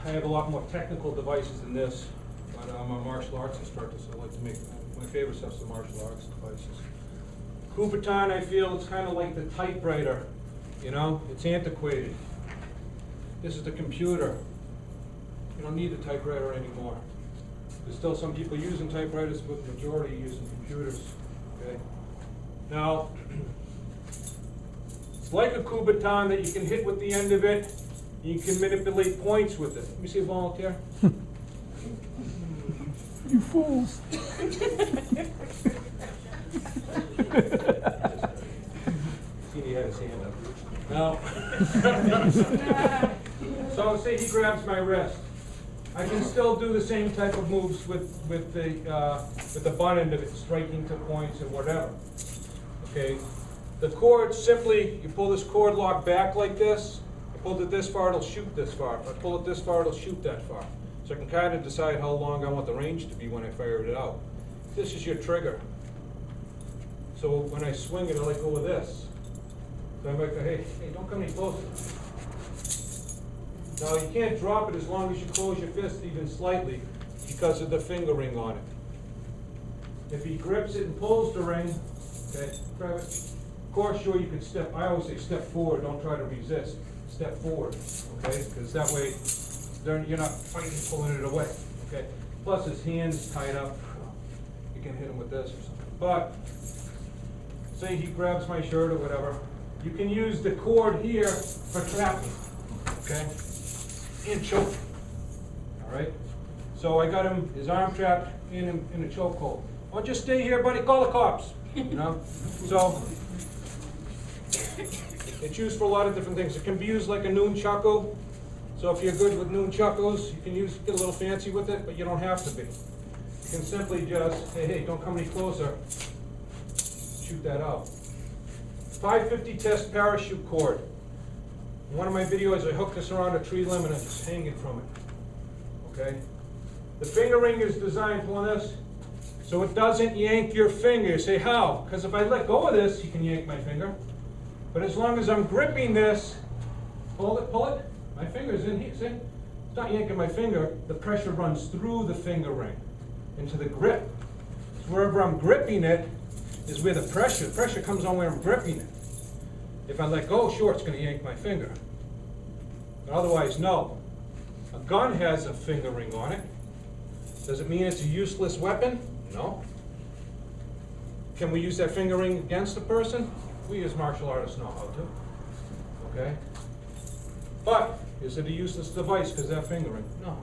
I have a lot more technical devices than this, but I'm a martial arts instructor, so I like to make my favorite stuff's the martial arts devices. Kubotan, I feel it's kind of like the typewriter, you know, it's antiquated. This is the computer. You don't need a typewriter anymore. There's still some people using typewriters, but the majority are using computers. Okay. Now, it's like a Kubotan that you can hit with the end of it. You can manipulate points with it. Let me see a volunteer. You fools. He had his hand up. Now, so say he grabs my wrist. I can still do the same type of moves with the butt end of it, striking to points and whatever. Okay. The cord, simply, you pull this cord lock back like this. I pull it this far, it'll shoot this far. If I pull it this far, it'll shoot that far. So I can kind of decide how long I want the range to be when I fire it out. This is your trigger. So when I swing it, I let go of this. So I'm like, hey, don't come any closer. Now you can't drop it as long as you close your fist even slightly because of the finger ring on it. If he grips it and pulls the ring, okay, grab it. Of course, sure, you can step, I always say step forward, don't try to resist. Step forward, okay, because that way you're not fighting pulling it away, okay. Plus his hand's tied up, you can hit him with this or something. But, say he grabs my shirt or whatever, you can use the cord here for trapping, okay, and choking, all right. So I got him, his arm trapped in a chokehold. Well, just stay here, buddy, call the cops, you know. So, it's used for a lot of different things. It can be used like a nunchaku. So if you're good with nunchakus, you can get a little fancy with it, but you don't have to be. You can simply just, hey, don't come any closer. Shoot that out. 550 test parachute cord. In one of my videos, I hooked this around a tree limb and I'm just hanging from it. Okay? The finger ring is designed for this, so it doesn't yank your finger. You say, how? Because if I let go of this, you can yank my finger. But as long as I'm gripping this, pull it, my finger's in here, see? It's not yanking my finger, the pressure runs through the finger ring into the grip. So wherever I'm gripping it is where the pressure comes on where I'm gripping it. If I let go, sure, it's gonna yank my finger. But otherwise, no. A gun has a finger ring on it. Does it mean it's a useless weapon? No. Can we use that finger ring against a person? We as martial artists know how to, okay? But, is it a useless device because that finger ring? No,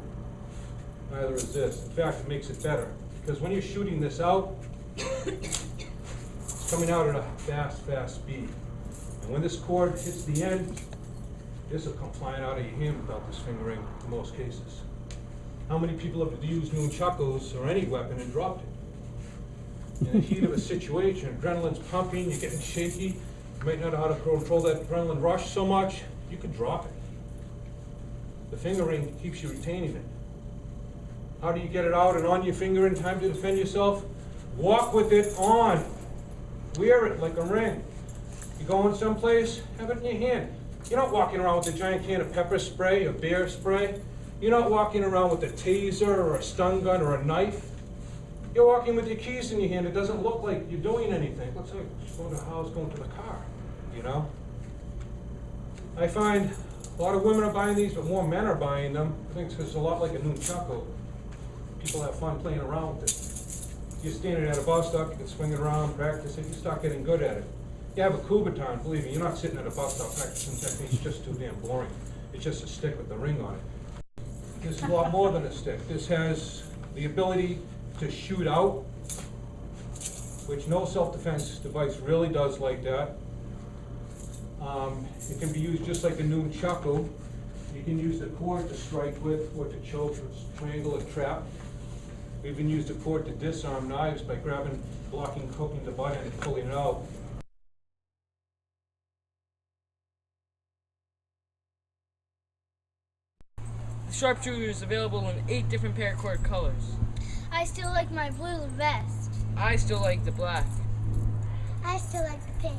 neither is this. In fact, it makes it better. Because when you're shooting this out, it's coming out at a fast speed. And when this cord hits the end, this will come flying out of your hand without this finger ring in most cases. How many people have used nunchakus or any weapon and dropped it? In the heat of a situation, adrenaline's pumping, you're getting shaky, you might not know how to control that adrenaline rush so much, you could drop it. The finger ring keeps you retaining it. How do you get it out and on your finger in time to defend yourself? Walk with it on. Wear it like a ring. You going someplace, have it in your hand. You're not walking around with a giant can of pepper spray or bear spray. You're not walking around with a taser or a stun gun or a knife. You're walking with your keys in your hand. It doesn't look like you're doing anything. It looks like just going to the house, going to the car, you know? I find a lot of women are buying these, but more men are buying them. I think it's because it's a lot like a nunchaku. People have fun playing around with it. You're standing at a bus stop, you can swing it around, practice it, you start getting good at it. You have a Kubotan, believe me, you're not sitting at a bus stop practicing techniques, it's just too damn boring. It's just a stick with the ring on it. This is a lot more than a stick. This has the ability to shoot out, which no self-defense device really does like that. It can be used just like a nunchaku. You can use the cord to strike with, or to choke, or strangle, or trap. We even used the cord to disarm knives by grabbing, blocking, hooking the butt end and pulling it out. The sharpshooter is available in 8 different paracord colors. I still like my blue vest. I still like the black. I still like the pink.